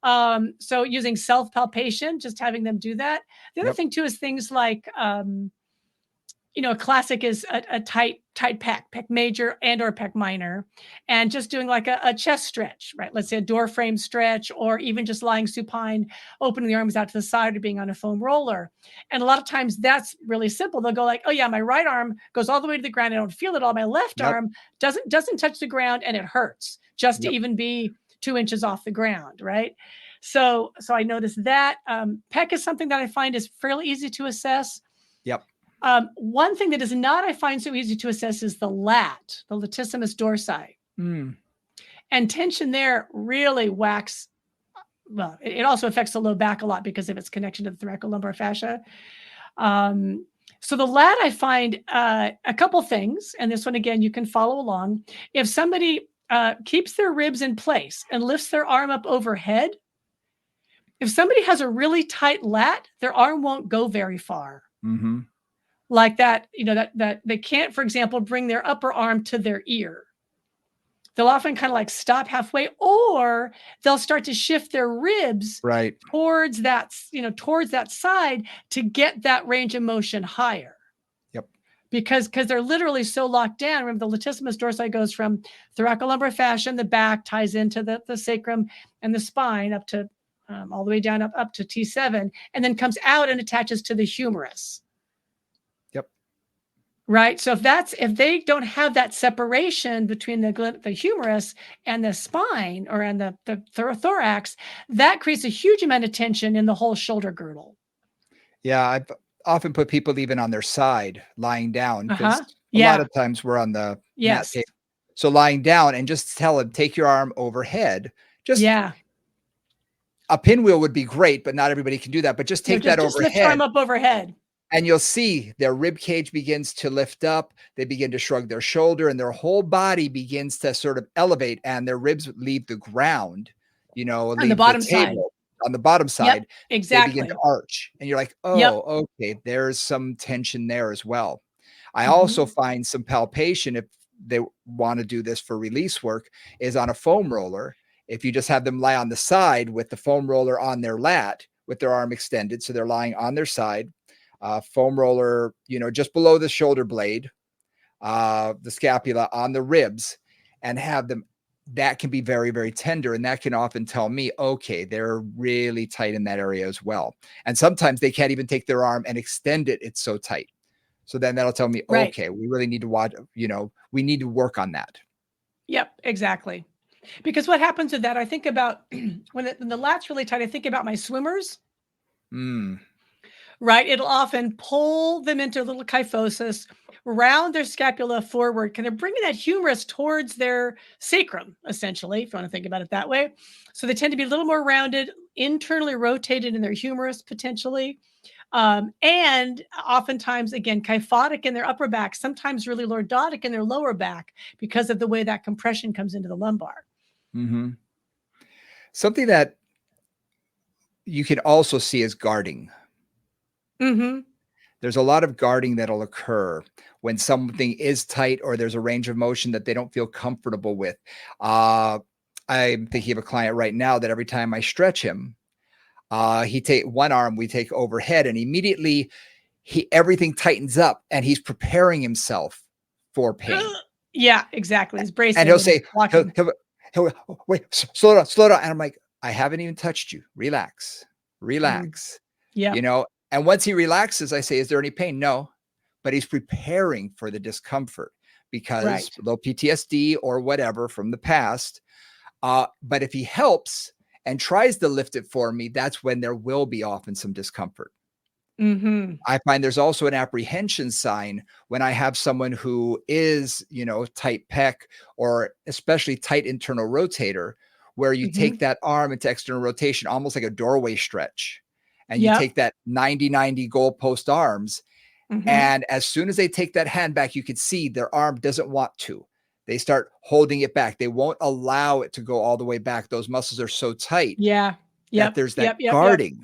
So using self palpation, just having them do that. The other Yep. thing too is things like a classic is a tight pec major and or pec minor, and just doing like a chest stretch, right? Let's say a door frame stretch, or even just lying supine, opening the arms out to the side, or being on a foam roller. And a lot of times that's really simple. They'll go like, oh yeah, my right arm goes all the way to the ground. I don't feel it all. My left Yep. arm doesn't touch the ground and it hurts just to Yep. even be 2 inches off the ground, right? So I noticed that pec is something that I find is fairly easy to assess. Yep. One thing that is not, I find so easy to assess is the lat, the latissimus dorsi. Mm. And tension there really whacks. Well, it also affects the low back a lot because of its connection to the thoracolumbar fascia. So the lat, I find a couple things, and this one again, you can follow along. If somebody keeps their ribs in place and lifts their arm up overhead, If somebody has a really tight lat, their arm won't go very far. Mm-hmm. Like that, that they can't, for example, bring their upper arm to their ear. They'll often kind of like stop halfway, or they'll start to shift their ribs Right. towards towards that side to get that range of motion higher. Yep. Because they're literally so locked down. Remember, the latissimus dorsi goes from thoracolumbar fascia in the back, ties into the sacrum and the spine up to all the way down up to T7, and then comes out and attaches to the humerus. Yep. Right. So if they don't have that separation between the humerus and the spine or and the thorax, that creates a huge amount of tension in the whole shoulder girdle. Yeah, I've often put people even on their side, lying down, because Yeah. a lot of times we're on the mat Yes. table. So lying down and just tell them, take your arm overhead. Just a pinwheel would be great, but not everybody can do that. But just take that just overhead. Lift your arm up overhead. And you'll see their rib cage begins to lift up. They begin to shrug their shoulder, and their whole body begins to sort of elevate, and their ribs leave the ground, On the bottom side. On the bottom side. Yep, exactly. They begin to arch, and you're like, oh, okay, there's some tension there as well. I also find some palpation, if they want to do this for release work, is on a foam roller. If you just have them lie on the side with the foam roller on their lat with their arm extended, so they're lying on their side, foam roller, just below the shoulder blade, the scapula on the ribs, and have them, that can be very, very tender. And that can often tell me, okay, they're really tight in that area as well. And sometimes they can't even take their arm and extend it. It's so tight. So then that'll tell me, okay, we really need to watch, we need to work on that. Yep, exactly. Because what happens with that, I think about when the lat's really tight, I think about my swimmers. Right? It'll often pull them into a little kyphosis, round their scapula forward, kind of bringing that humerus towards their sacrum, essentially, if you want to think about it that way. So they tend to be a little more rounded, internally rotated in their humerus, potentially. And oftentimes, again, kyphotic in their upper back, sometimes really lordotic in their lower back because of the way that compression comes into the lumbar. Something that you can also see is guarding. There's a lot of guarding that'll occur when something is tight or there's a range of motion that they don't feel comfortable with. I'm thinking of a client right now that every time I stretch him, he take one arm, we take overhead, and immediately everything tightens up, and he's preparing himself for pain. Yeah, exactly. He's bracing. And he'll say, he'll wait, slow down. And I'm like, I haven't even touched you. Relax. Yeah. And once he relaxes, I say, is there any pain? No, but he's preparing for the discomfort because low PTSD or whatever from the past. But if he helps and tries to lift it for me, that's when there will be often some discomfort. I find there's also an apprehension sign when I have someone who is, tight pec or especially tight internal rotator, where you take that arm into external rotation, almost like a doorway stretch. And you take that 90-90 goalpost arms. And as soon as they take that hand back, you can see their arm doesn't want to. They start holding it back. They won't allow it to go all the way back. Those muscles are so tight. That there's that guarding.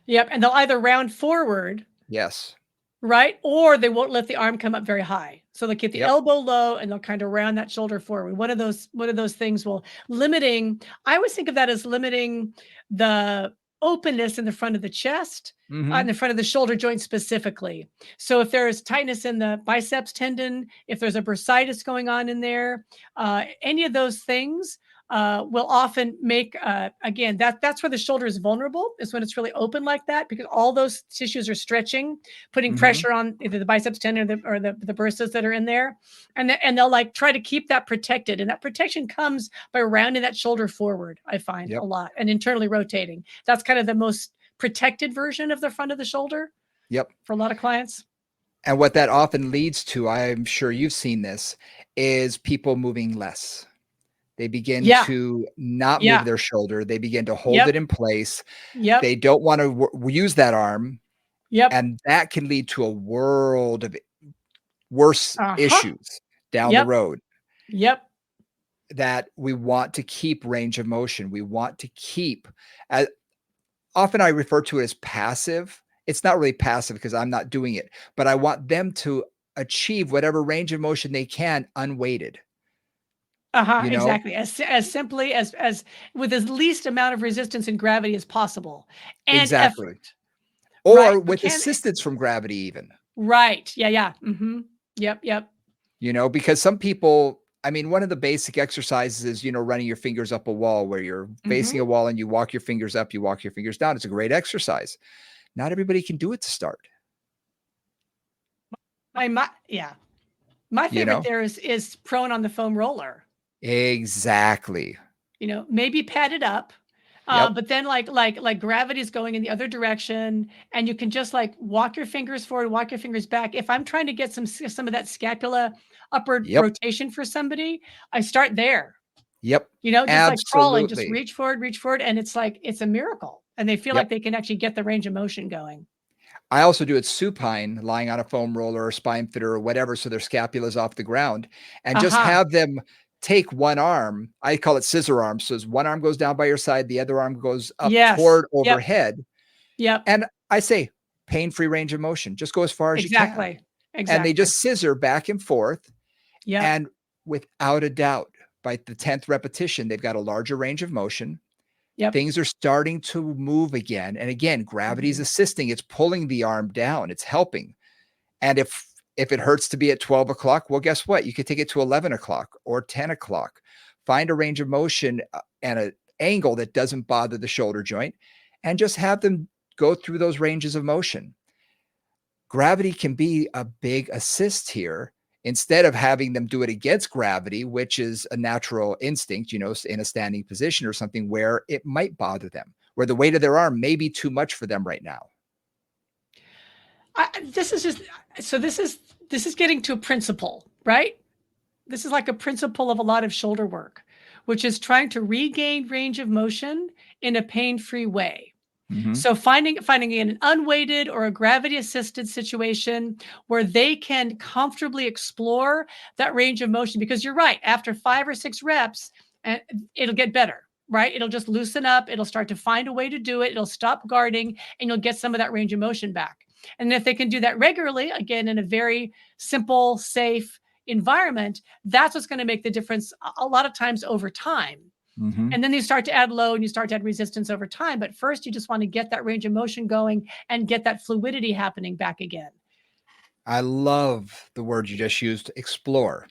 Yep. And they'll either round forward. Yes. Right. Or they won't let the arm come up very high. So they'll keep the elbow low and they'll kind of round that shoulder forward. One of those things I always think of that as limiting the openness in the front of the chest, in the front of the shoulder joint specifically. So if there's tightness in the biceps tendon, if there's a bursitis going on in there, any of those things will often make, again, that's where the shoulder is vulnerable, is when it's really open like that, because all those tissues are stretching, putting pressure on either the biceps tendon or the bursas that are in there. And they'll like try to keep that protected. And that protection comes by rounding that shoulder forward, I find a lot, and internally rotating. That's kind of the most protected version of the front of the shoulder. For a lot of clients. And what that often leads to, I'm sure you've seen this, is people moving less. They begin to not move their shoulder. They begin to hold it in place. They don't want to use that arm. And that can lead to a world of worse issues down the road. That we want to keep range of motion. We want to keep, often I refer to it as passive. It's not really passive because I'm not doing it, but I want them to achieve whatever range of motion they can unweighted, Uh-huh, you know? exactly. As simply as with as least amount of resistance and gravity as possible and Exactly. effort. Right. Or But with can assistance from gravity even, right. Yeah, yeah. Mhm. Yep, yep. because some people, I mean, one of the basic exercises is, running your fingers up a wall where you're facing Mhm. a wall and you walk your fingers up, you walk your fingers down. It's a great exercise. Not everybody can do it to start, My yeah. My you favorite know? there is prone on the foam roller. Exactly. Maybe pad it up, Yep. but then like gravity is going in the other direction, and you can just like walk your fingers forward, walk your fingers back. If I'm trying to get some of that scapula upward Yep. rotation for somebody, I start there. Yep. Just like crawling, just Absolutely. reach forward, and it's like it's a miracle, and they feel like Yep. they can actually get the range of motion going. I also do it supine, lying on a foam roller or spine fitter or whatever, so their scapula's off the ground, and just Aha. have them take one arm. I call it scissor arm. So as one arm goes down by your side, the other arm goes up Yes. toward Yep. overhead. Yep. And I say, pain-free range of motion. Just go as far as you can. Exactly. And they Exactly. just scissor back and forth. Yep. And without a doubt, by the 10th repetition, they've got a larger range of motion. Yep. Things are starting to move again. And again, gravity's Mhm. assisting. It's pulling the arm down. It's helping. And if it hurts to be at 12 o'clock, well, guess what? You could take it to 11 o'clock or 10 o'clock. Find a range of motion and an angle that doesn't bother the shoulder joint, and just have them go through those ranges of motion. Gravity can be a big assist here instead of having them do it against gravity, which is a natural instinct, in a standing position or something where it might bother them, where the weight of their arm may be too much for them right now. This is just so this is getting to a principle, right? This is like a principle of a lot of shoulder work, which is trying to regain range of motion in a pain-free way. Mhm. So finding an unweighted or a gravity assisted situation where they can comfortably explore that range of motion, because you're right, after 5 or 6 reps, and it'll get better, right? It'll just loosen up, it'll start to find a way to do it, it'll stop guarding, and you'll get some of that range of motion back. And if they can do that regularly, again in a very simple, safe environment, that's what's going to make the difference a lot of times over time. Mhm. And then you start to add load and you start to add resistance over time. But first, you just want to get that range of motion going and get that fluidity happening back again. I love the word you just used, explore,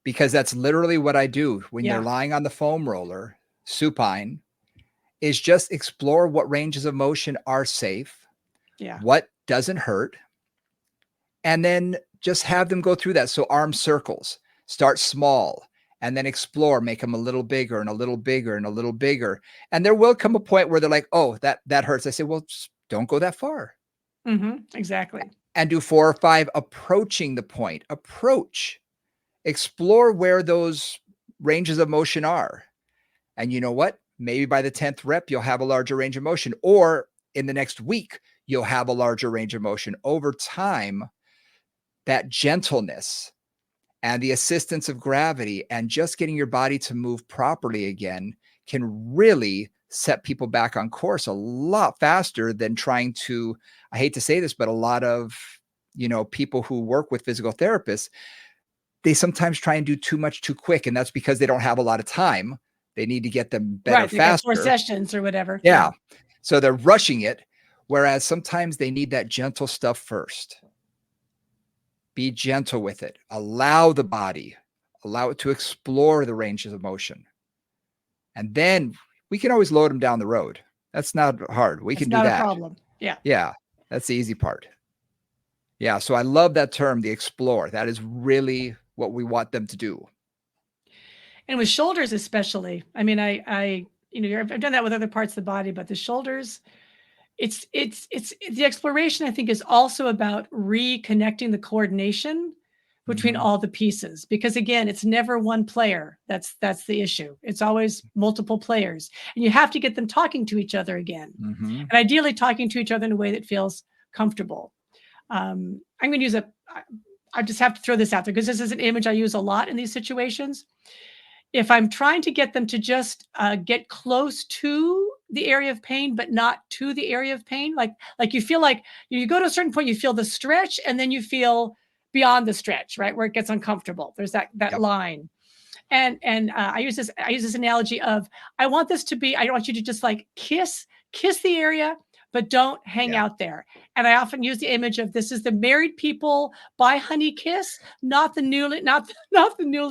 because that's literally what I do when they're Yeah. lying on the foam roller, supine, is just explore what ranges of motion are safe, Yeah. what doesn't hurt, and then just have them go through that. So arm circles, start small, and then explore, make them a little bigger and a little bigger and a little bigger. And there will come a point where they're like, "Oh, that hurts." I say, "Well, just don't go that far." Exactly. And do 4 or 5 approaching the point. Approach. Explore where those ranges of motion are. And you know what? Maybe by the 10th rep, you'll have a larger range of motion, or in the next week, you'll have a larger range of motion. Over time, that gentleness and the assistance of gravity and just getting your body to move properly again can really set people back on course a lot faster than trying to, I hate to say this, but a lot of, people who work with physical therapists, they sometimes try and do too much too quick. And that's because they don't have a lot of time. They need to get them better Right. They got 4 faster. sessions or whatever. Yeah. Yeah. So they're rushing it. Whereas sometimes they need that gentle stuff first. Be gentle with it. Allow the body, allow it to explore the ranges of motion. And then we can always load them down the road. That's not hard. We It's can do not a that. problem. Yeah. Yeah. That's the easy part. Yeah. So I love that term, the explore. That is really what we want them to do. And with shoulders, especially, I mean, I've done that with other parts of the body, but the shoulders, it's the exploration, I think, is also about reconnecting the coordination between Mhm. all the pieces, because again, it's never one player that's the issue. It's always multiple players, and you have to get them talking to each other again, Mhm. and ideally talking to each other in a way that feels comfortable. I'm going to use I just have to throw this out there because this is an image I use a lot in these situations. If I'm trying to get them to just get close to the area of pain, but not to the area of pain. Like you feel like you go to a certain point, you feel the stretch, and then you feel beyond the stretch, right? Where it gets uncomfortable. There's that line. And I use this analogy of, I want you to just like kiss the area, but don't hang out there. And I often use the image of, this is the married people by honey kiss, not the newly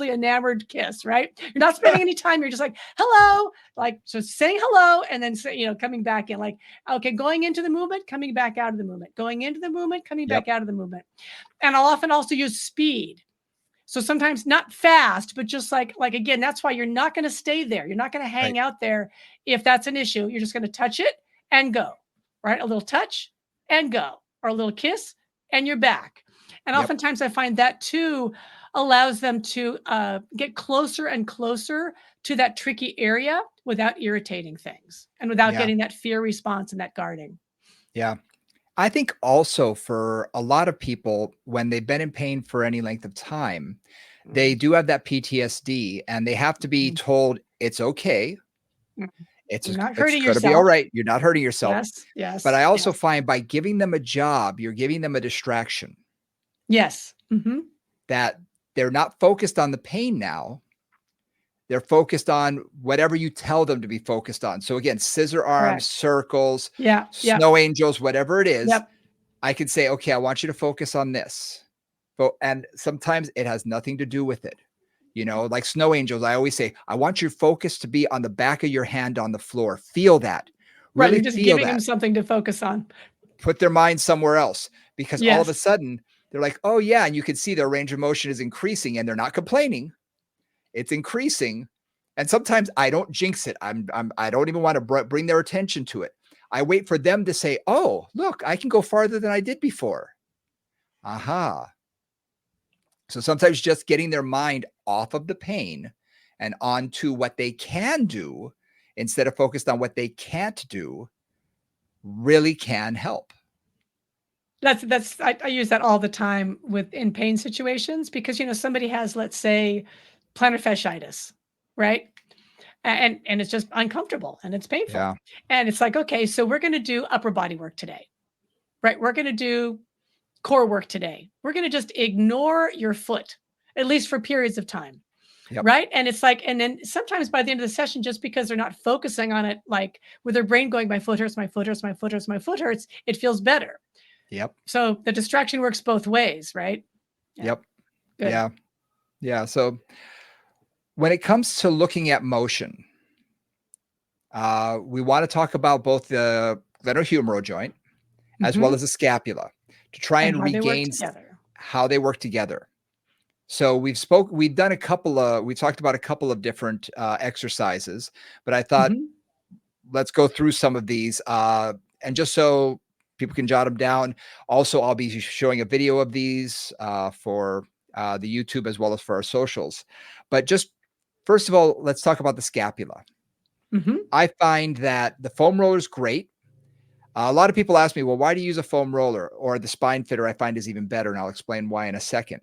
enamored kiss, right? You're not spending any time. You're just like, hello, like, so saying hello, and then coming back in, like, okay, going into the movement, coming back out of the movement, going into the movement, coming back out of the movement. And I'll often also use speed. So sometimes not fast, but just like again, that's why you're not going to stay there. You're not going to hang out there if that's an issue. You're just going to touch it and go, right? A little touch and go, or a little kiss and you're back. And oftentimes I find that too allows them to get closer and closer to that tricky area without irritating things and without getting that fear response and that guarding. Yeah. I think also for a lot of people, when they've been in pain for any length of time, they do have that PTSD, and they have to be told it's okay. It's not hurting going to be all right. You're not hurting yourself. Yes, yes. But I also find by giving them a job, you're giving them a distraction. Yes. That they're not focused on the pain now. They're focused on whatever you tell them to be focused on. So again, scissor arms, circles, snow angels, whatever it is, I could say, okay, I want you to focus on this. And sometimes it has nothing to do with it. Like snow angels, I always say, I want your focus to be on the back of your hand on the floor. Feel that. Really, you're just giving them something to focus on. Put their mind somewhere else, because all of a sudden they're like, oh yeah. And you can see their range of motion is increasing, and they're not complaining. It's increasing. And sometimes I don't jinx it. I don't even want to bring their attention to it. I wait for them to say, oh, look, I can go farther than I did before. Aha. So sometimes just getting their mind off of the pain and onto what they can do instead of focused on what they can't do really can help. I use that all the time in pain situations, because somebody has, let's say, plantar fasciitis, right? And it's just uncomfortable and it's painful. Yeah. And it's like, okay, so we're going to do upper body work today, right? We're going to do core work today. We're going to just ignore your foot, at least for periods of time. Right. And it's like, and then sometimes by the end of the session, just because they're not focusing on it, like with their brain going, my foot hurts, my foot hurts, my foot hurts, my foot hurts, it feels better. So the distraction works both ways, right? Good. Yeah. So when it comes to looking at motion, we want to talk about both the glenohumeral joint as well as the scapula to try and regain how they work together. So we talked about a couple of different exercises, but I thought let's go through some of these and just so people can jot them down. Also, I'll be showing a video of these for the YouTube as well as for our socials. But just first of all, let's talk about the scapula. I find that the foam roller is great. A lot of people ask me, well, why do you use a foam roller? Or the spine fitter I find is even better, and I'll explain why in a second.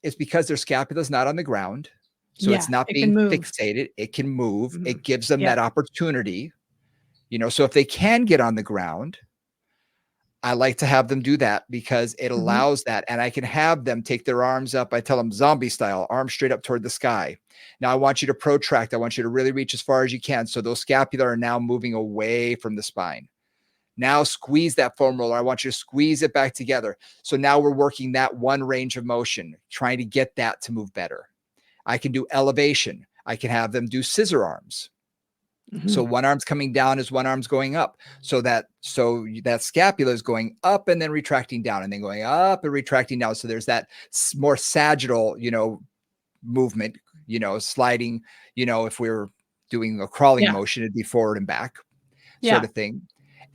It's because their scapula is not on the ground. So it's not being fixated. It can move. It gives them that opportunity. So if they can get on the ground, I like to have them do that because it allows that. And I can have them take their arms up. I tell them zombie style, arms straight up toward the sky. Now I want you to protract. I want you to really reach as far as you can. So those scapula are now moving away from the spine. Now squeeze that foam roller. I want you to squeeze it back together. So now we're working that one range of motion, trying to get that to move better. I can do elevation. I can have them do scissor arms. So one arm's coming down as one arm's going up. So that scapula is going up and then retracting down and then going up and retracting down. So there's that more sagittal, movement, sliding, if we were doing a crawling motion, it'd be forward and back sort of thing.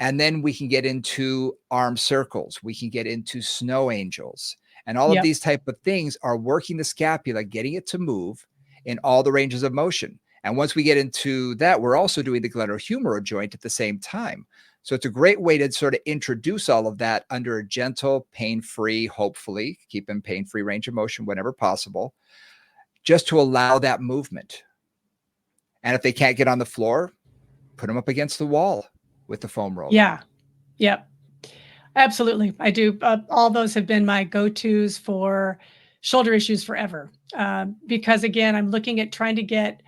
And then we can get into arm circles. We can get into snow angels. And all of these type of things are working the scapula, getting it to move in all the ranges of motion. And once we get into that, we're also doing the glenohumeral joint at the same time. So it's a great way to sort of introduce all of that under a gentle, pain-free, hopefully, keep in pain-free range of motion whenever possible, just to allow that movement. And if they can't get on the floor, put them up against the wall with the foam roller. Yeah. Yep. Absolutely. I do. All those have been my go-tos for shoulder issues forever. Because again, I'm looking at trying to get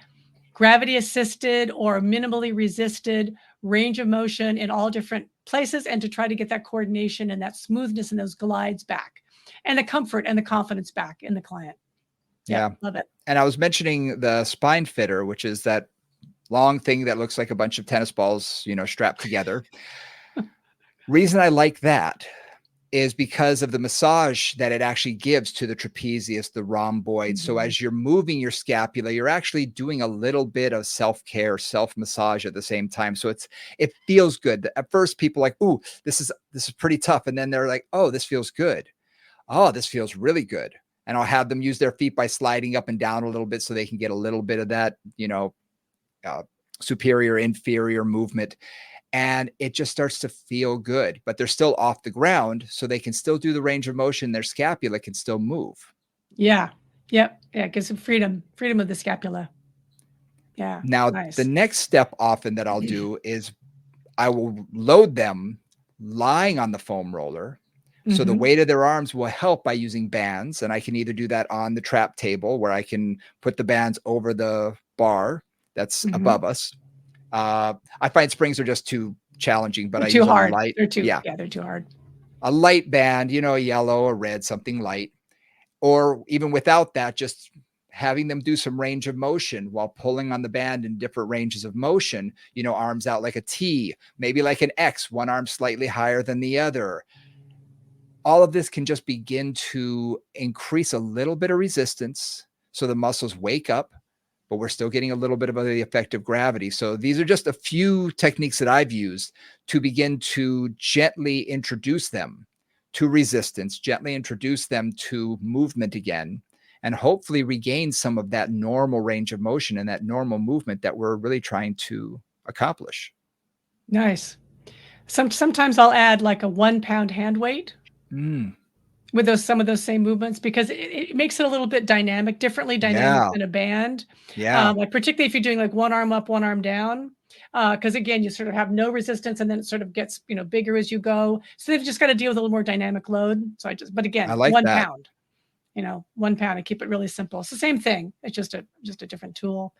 gravity assisted or minimally resisted range of motion in all different places, and to try to get that coordination and that smoothness and those glides back, and the comfort and the confidence back in the client. Yeah, Yeah. love it. And I was mentioning the spine fitter, which is that long thing that looks like a bunch of tennis balls, strapped together. Reason I like that is because of the massage that it actually gives to the trapezius, the rhomboid. So Mhm. as you're moving your scapula, you're actually doing a little bit of self-care, self-massage at the same time. So it feels good. At first, people are like, "Ooh, this is pretty tough," and then they're like, "Oh, this feels good. Oh, this feels really good." And I'll have them use their feet by sliding up and down a little bit so they can get a little bit of that, uh, superior, inferior movement. And it just starts to feel good, but they're still off the ground, so they can still do the range of motion. Their scapula can still move. Yeah. Yep. Yeah. It gives them freedom of the scapula. Yeah. Now, the Nice. next step often that I'll do is I will load them lying on the foam roller. So the Hmm. weight of their arms will help by using bands. And I can either do that on the trap table where I can put the bands over the bar that's Hmm. above us. I find springs are just too challenging, but They're I too use hard. yeah, They're too hard. a light band, a yellow or red, something light. Or even without that, just having them do some range of motion while pulling on the band in different ranges of motion, arms out like a T, maybe like an X, one arm slightly higher than the other. All of this can just begin to increase a little bit of resistance so the muscles wake up, but we're still getting a little bit of the effect of gravity. So these are just a few techniques that I've used to begin to gently introduce them to resistance, gently introduce them to movement again, and hopefully regain some of that normal range of motion and that normal movement that we're really trying to accomplish. Nice. Sometimes I'll add like a 1 pound hand weight Mm, with some of those same movements, because it makes it a little bit differently dynamic yeah. than a band. Yeah. Like particularly if you're doing like one arm up, one arm down, because again, you sort of have no resistance, and then it sort of gets bigger as you go. So they've just got to deal with a little more dynamic load. But I again, like one that. pound, 1 pound, and keep it really simple. It's the same thing. It's just a different tool.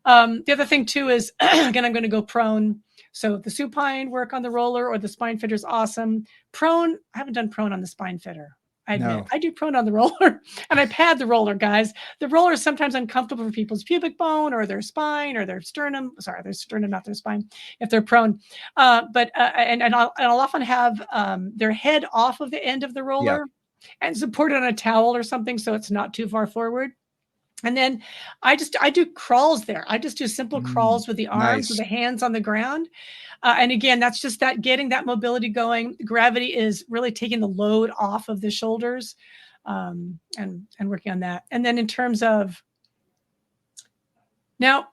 The other thing too is again, I'm going to go prone. So the supine work on the roller or the spine fitter is awesome. Prone, I haven't done prone on the spine fitter. I admit No. I do prone on the roller, and I pad the roller, guys. The roller is sometimes uncomfortable for people's pubic bone or their spine or their sternum. Sorry, their sternum, not their spine, if they're prone. And I'll often have their head off of the end of the Yeah. roller and support it on a towel or something so it's not too far forward. And then I do crawls there. I just do simple Mm, crawls with the arms, with nice. the hands on the ground. And again, that's just that getting that mobility going. Gravity is really taking the load off of the shoulders, and working on that. And then in terms of now,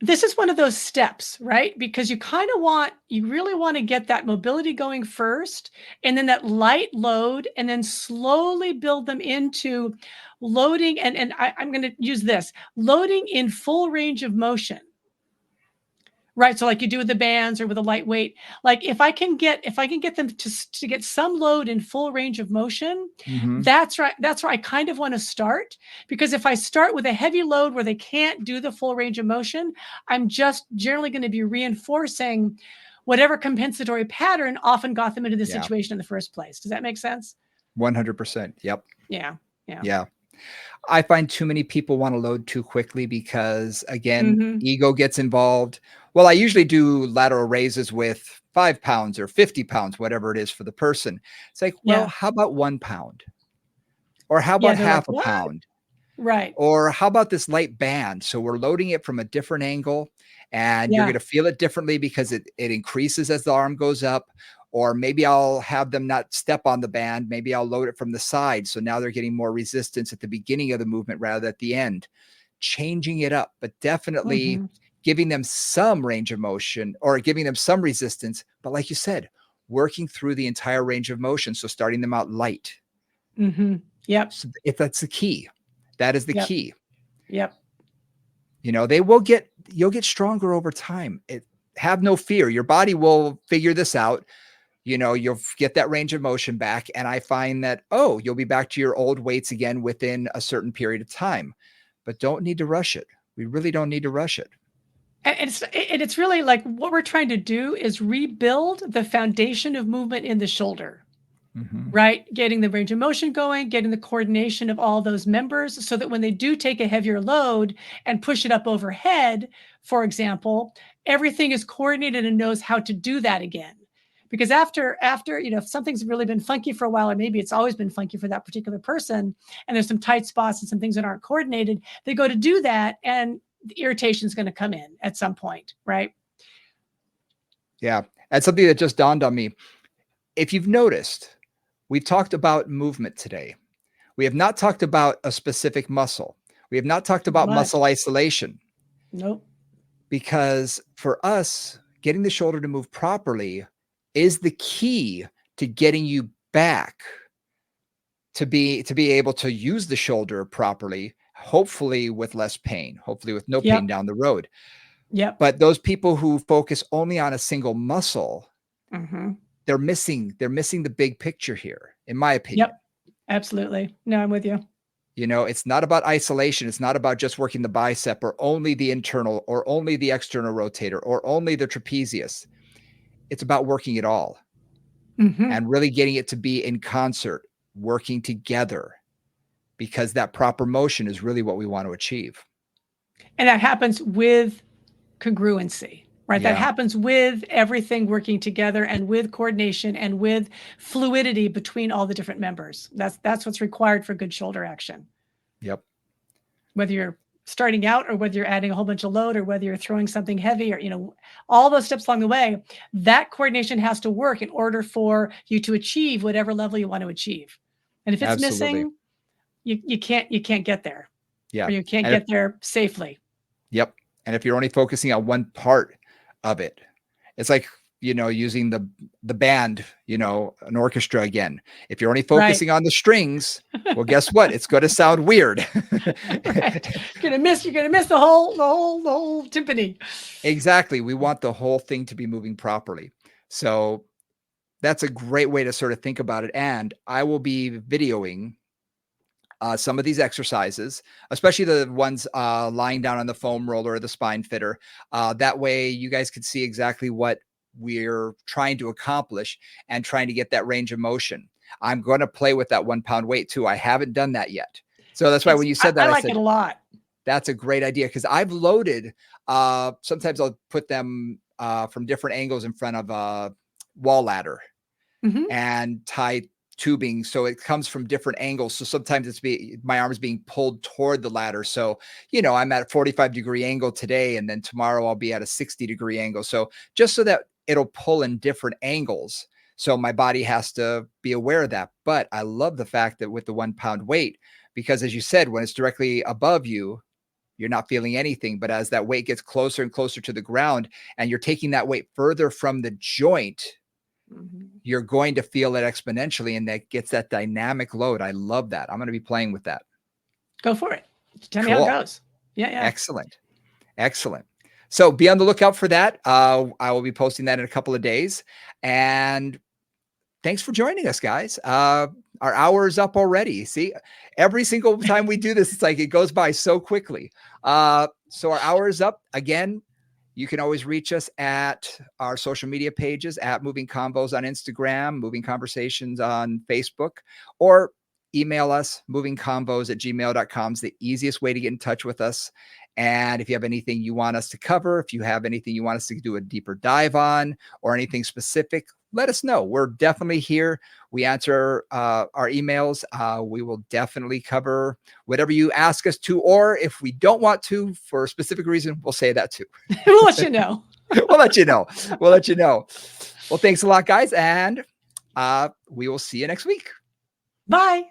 this is one of those steps, right? Because you really want to get that mobility going first, and then that light load, and then slowly build them into loading. I'm going to use this loading in full range of motion. Right, so like you do with the bands or with a lightweight, like if I can get them to get some load in full range of motion, Mhm. that's right. That's where I kind of want to start, because if I start with a heavy load where they can't do the full range of motion, I'm just generally going to be reinforcing whatever compensatory pattern often got them into this Yeah. situation in the first place. Does that make sense? 100%. Yep. Yeah. Yeah. Yeah. I find too many people wanna load too quickly because, again, Mhm. ego gets involved. Well, I usually do lateral raises with 5 pounds or 50 pounds, whatever it is for the person. It's like, well, Yeah. how about 1 pound? Or how Yeah, about they're like, half a "What?" pound? Right. Or how about this light band? So we're loading it from a different angle, and you're Yeah. gonna feel it differently because it increases as the arm goes up. Or maybe I'll have them not step on the band. Maybe I'll load it from the side. So now they're getting more resistance at the beginning of the movement rather than at the end. Changing it up, but definitely Mhm. giving them some range of motion or giving them some resistance. But like you said, working through the entire range of motion. So starting them out light. Mhm. Yep. So if that's the key, that is the Yep. key. Yep. You'll get stronger over time. have no fear. Your body will figure this out. You'll get that range of motion back. And I find that, you'll be back to your old weights again within a certain period of time, but don't need to rush it. We really don't need to rush it. And it's really like what we're trying to do is rebuild the foundation of movement in the shoulder, right? Getting the range of motion going, getting the coordination of all those members so that when they do take a heavier load and push it up overhead, for example, everything is coordinated and knows how to do that again. Because after, if something's really been funky for a while, or maybe it's always been funky for that particular person, and there's some tight spots and some things that aren't coordinated, they go to do that and the irritation is going to come in at some point, right? Yeah. And something that just dawned on me. If you've noticed, we've talked about movement today. We have not talked about a specific muscle. We have not talked about muscle isolation. Nope. Because for us, getting the shoulder to move properly is the key to getting you back to be able to use the shoulder properly, hopefully with less pain, hopefully with no pain down the road. Yep. But those people who focus only on a single muscle, they're missing the big picture here, in my opinion. Yep. Absolutely. No, I'm with you. It's not about isolation. It's not about just working the bicep or only the internal or only the external rotator or only the trapezius. It's about working it all and really getting it to be in concert, working together, because that proper motion is really what we want to achieve. And that happens with congruency, right? Yeah. That happens with everything working together and with coordination and with fluidity between all the different members. That's what's required for good shoulder action. Yep. Whether you're starting out or whether you're adding a whole bunch of load or whether you're throwing something heavy or, all those steps along the way, that coordination has to work in order for you to achieve whatever level you want to achieve. And if it's missing, you can't get there. Yeah. Or you can't get there safely. Yep. And if you're only focusing on one part of it, it's like, using the band, an orchestra again. If you're only focusing on the strings, well, guess what? It's going to sound weird. Right. You're gonna miss the whole timpani. Exactly. We want the whole thing to be moving properly. So that's a great way to sort of think about it. And I will be videoing some of these exercises, especially the ones lying down on the foam roller or the spine fitter. That way you guys can see exactly what we're trying to accomplish and trying to get that range of motion. I'm going to play with that 1 pound weight too. I haven't done that yet. So that's why when you said that, I like it a lot. That's a great idea. Cause I've loaded, sometimes I'll put them from different angles in front of a wall ladder and tie tubing. So it comes from different angles. So sometimes my arm is being pulled toward the ladder. So, I'm at a 45-degree angle today, and then tomorrow I'll be at a 60-degree angle. So just so that it'll pull in different angles. So my body has to be aware of that. But I love the fact that with the 1 pound weight, because as you said, when it's directly above you, you're not feeling anything. But as that weight gets closer and closer to the ground and you're taking that weight further from the joint, you're going to feel it exponentially, and that gets that dynamic load. I love that. I'm going to be playing with that. Go for it. Tell me how it goes. Yeah. Excellent. So be on the lookout for that. I will be posting that in a couple of days. And thanks for joining us, guys. Our hour is up already. See, every single time we do this, it's like it goes by so quickly. So our hour is up. Again, you can always reach us at our social media pages at Moving Convos on Instagram, Moving Conversations on Facebook, or email us, movingconvos@gmail.com is the easiest way to get in touch with us. And if you have anything you want us to cover, if you have anything you want us to do a deeper dive on or anything specific, let us know. We're definitely here. We answer our emails. We will definitely cover whatever you ask us to, or if we don't want to for a specific reason, we'll say that too. We'll let you know. We'll let you know. Well, thanks a lot, guys. And we will see you next week. Bye.